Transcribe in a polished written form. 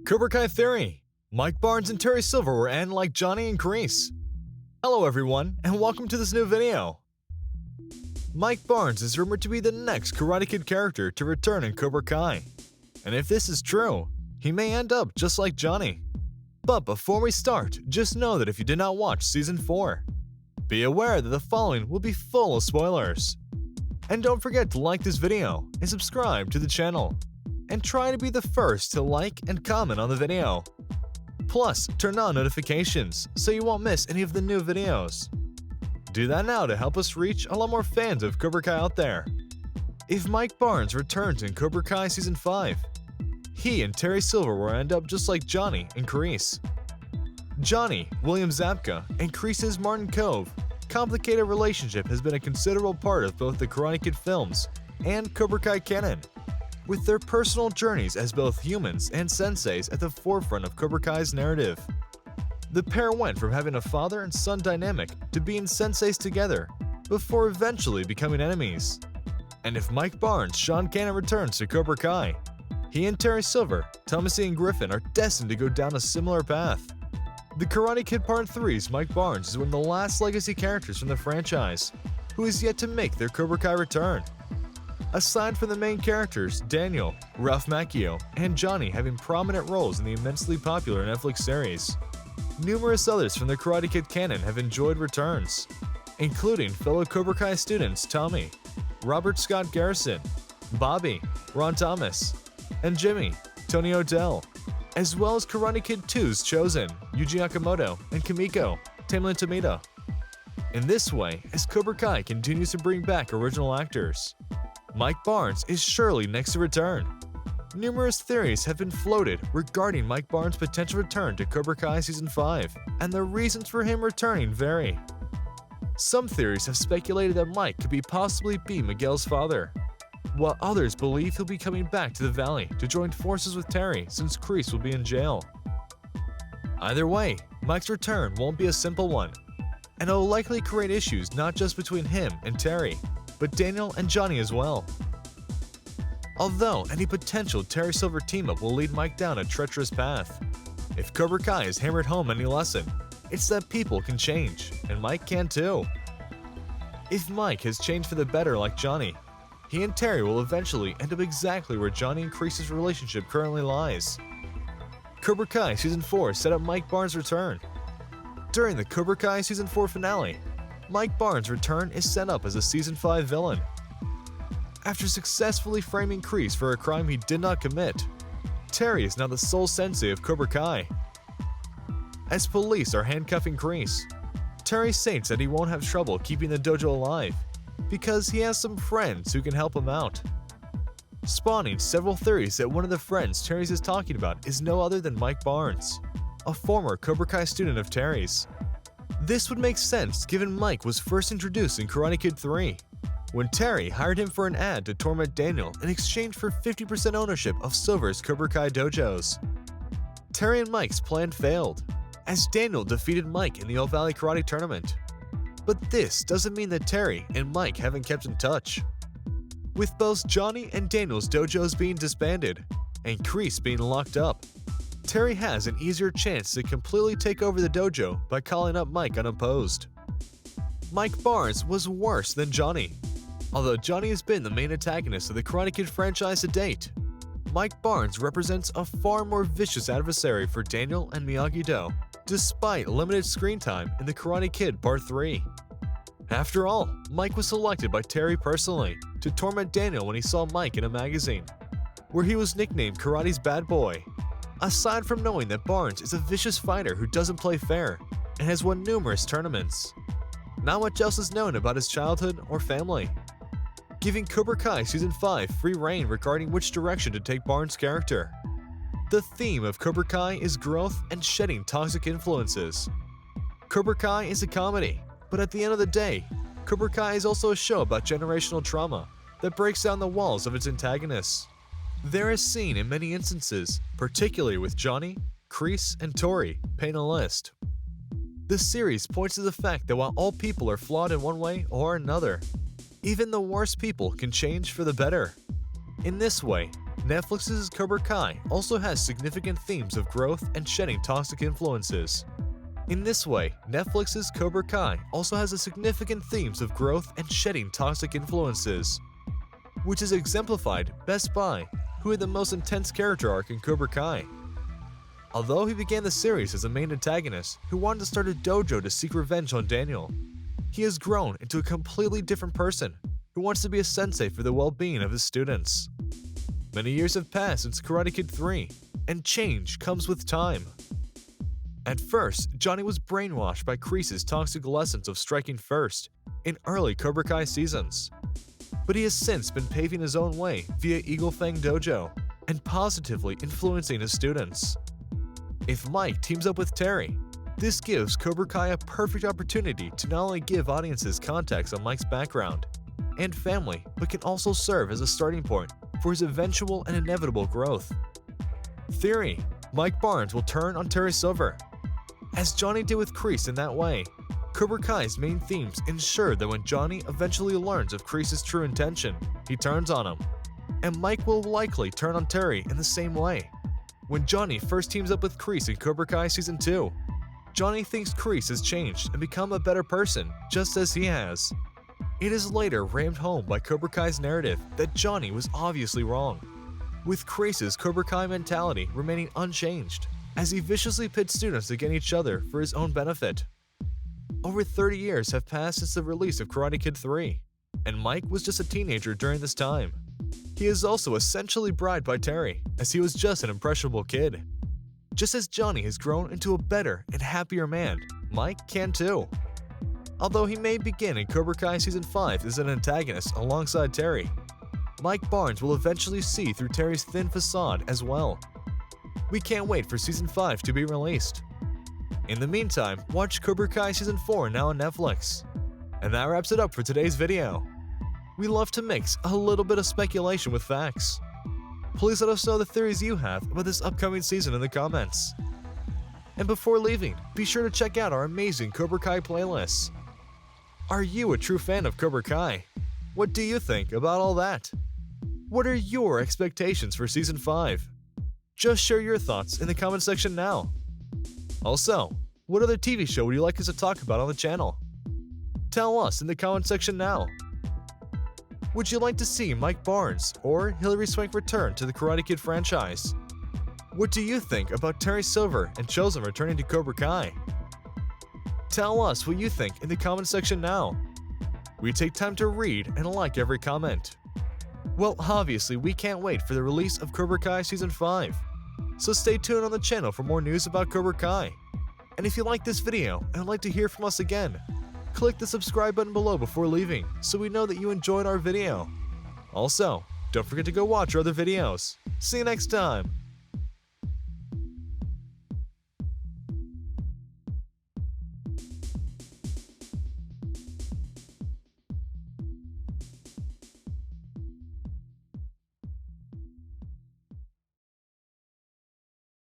Cobra Kai Theory. Mike Barnes and Terry Silver were in like Gianni and Chris. Hello everyone, and welcome to this new video. Mike Barnes is rumored to be the next Karate Kid character to return in Cobra Kai. And if this is true, he may end up just like Gianni. But before we start, just know that if you did not watch Season 4, be aware that the following will be full of spoilers. And don't forget to like this video and subscribe to the channel. And try to be the first to like and comment on the video. Plus, turn on notifications so you won't miss any of the new videos. Do that now to help us reach a lot more fans of Cobra Kai out there. If Mike Barnes returns in Cobra Kai Season 5, he and Terry Silver will end up just like Gianni and Chris. Gianni, William Zabka, and Chris's Martin Kove complicated relationship has been a considerable part of both the Karate Kid films and Cobra Kai canon, with their personal journeys as both humans and senseis at the forefront of Cobra Kai's narrative. The pair went from having a father and son dynamic to being senseis together, before eventually becoming enemies. And if Mike Barnes' Sean Cannon returns to Cobra Kai, he and Terry Silver, Thomas Ian Griffin are destined to go down a similar path. The Karate Kid Part 3's Mike Barnes is one of the last legacy characters from the franchise, who is yet to make their Cobra Kai return. Aside from the main characters, Daniel, Ralph Macchio, and Gianni having prominent roles in the immensely popular Netflix series, numerous others from the Karate Kid canon have enjoyed returns, including fellow Cobra Kai students Tommy, Robert Scott Garrison, Bobby, Ron Thomas, and Jimmy, Tony O'Dell, as well as Karate Kid 2's Chosen, Yuji Akamoto, and Kimiko, Tamlin Tomita. In this way, as Cobra Kai continues to bring back original actors, Mike Barnes is surely next to return. Numerous theories have been floated regarding Mike Barnes' potential return to Cobra Kai Season 5, and the reasons for him returning vary. Some theories have speculated that Mike could possibly be Miguel's father, while others believe he'll be coming back to the Valley to join forces with Terry since Chris will be in jail. Either way, Mike's return won't be a simple one, and it'll likely create issues not just between him and Terry, but Daniel and Gianni as well. Although any potential Terry Silver team-up will lead Mike down a treacherous path, if Cobra Kai has hammered home any lesson, it's that people can change, and Mike can too. If Mike has changed for the better like Gianni, he and Terry will eventually end up exactly where Gianni and Chris's relationship currently lies. Cobra Kai Season 4 set up Mike Barnes' return. During the Cobra Kai Season 4 finale, Mike Barnes' return is set up as a Season 5 villain. After successfully framing Chris for a crime he did not commit, Terry is now the sole sensei of Cobra Kai. As police are handcuffing Chris, Terry states that he won't have trouble keeping the dojo alive because he has some friends who can help him out, spawning several theories that one of the friends Terry is talking about is no other than Mike Barnes, a former Cobra Kai student of Terry's. This would make sense given Mike was first introduced in Karate Kid 3, when Terry hired him for an ad to torment Daniel in exchange for 50% ownership of Silver's Cobra Kai dojos. Terry and Mike's plan failed, as Daniel defeated Mike in the Old Valley Karate Tournament. But this doesn't mean that Terry and Mike haven't kept in touch. With both Gianni and Daniel's dojos being disbanded, and Chris being locked up, Terry has an easier chance to completely take over the dojo by calling up Mike unopposed. Mike Barnes was worse than Gianni. Although Gianni has been the main antagonist of the Karate Kid franchise to date, Mike Barnes represents a far more vicious adversary for Daniel and Miyagi-Do, despite limited screen time in the Karate Kid Part 3. After all, Mike was selected by Terry personally to torment Daniel when he saw Mike in a magazine, where he was nicknamed Karate's Bad Boy. Aside from knowing that Barnes is a vicious fighter who doesn't play fair and has won numerous tournaments, not much else is known about his childhood or family, giving Cobra Kai Season 5 free reign regarding which direction to take Barnes' character. The theme of Cobra Kai is growth and shedding toxic influences. Cobra Kai is a comedy, but at the end of the day, Cobra Kai is also a show about generational trauma that breaks down the walls of its antagonists. There is seen in many instances, particularly with Gianni, Chris, and Tori, paint a list. The series points to the fact that while all people are flawed in one way or another, even the worst people can change for the better. In this way, Netflix's Cobra Kai also has significant themes of growth and shedding toxic influences. In this way, Netflix's Cobra Kai also has a significant themes of growth and shedding toxic influences, which is exemplified best by who had the most intense character arc in Cobra Kai. Although he began the series as a main antagonist who wanted to start a dojo to seek revenge on Daniel, he has grown into a completely different person who wants to be a sensei for the well-being of his students. Many years have passed since Karate Kid 3, and change comes with time. At first, Gianni was brainwashed by Kreese's toxic lessons of striking first in early Cobra Kai seasons, but he has since been paving his own way via Eagle Fang Dojo and positively influencing his students. If Mike teams up with Terry, this gives Cobra Kai a perfect opportunity to not only give audiences context on Mike's background and family, but can also serve as a starting point for his eventual and inevitable growth. Theory: Mike Barnes will turn on Terry Silver. As Gianni did with Kreese in that way, Cobra Kai's main themes ensure that when Gianni eventually learns of Kreese's true intention, he turns on him, and Mike will likely turn on Terry in the same way. When Gianni first teams up with Kreese in Cobra Kai Season 2, Gianni thinks Kreese has changed and become a better person, just as he has. It is later rammed home by Cobra Kai's narrative that Gianni was obviously wrong, with Kreese's Cobra Kai mentality remaining unchanged, as he viciously pits students against each other for his own benefit. Over 30 years have passed since the release of Karate Kid 3, and Mike was just a teenager during this time. He is also essentially bribed by Terry, as he was just an impressionable kid. Just as Gianni has grown into a better and happier man, Mike can too. Although he may begin in Cobra Kai Season 5 as an antagonist alongside Terry, Mike Barnes will eventually see through Terry's thin facade as well. We can't wait for Season 5 to be released. In the meantime, watch Cobra Kai Season 4 now on Netflix. And that wraps it up for today's video. We love to mix a little bit of speculation with facts. Please let us know the theories you have about this upcoming season in the comments. And before leaving, be sure to check out our amazing Cobra Kai playlists. Are you a true fan of Cobra Kai? What do you think about all that? What are your expectations for Season 5? Just share your thoughts in the comment section now. Also, what other TV show would you like us to talk about on the channel? Tell us in the comment section now. Would you like to see Mike Barnes or Hilary Swank return to the Karate Kid franchise? What do you think about Terry Silver and Chosen returning to Cobra Kai? Tell us what you think in the comment section now. We take time to read and like every comment. Well, obviously, we can't wait for the release of Cobra Kai Season 5. So stay tuned on the channel for more news about Cobra Kai. And if you like this video and would like to hear from us again, click the subscribe button below before leaving so we know that you enjoyed our video. Also, don't forget to go watch our other videos. See you next time!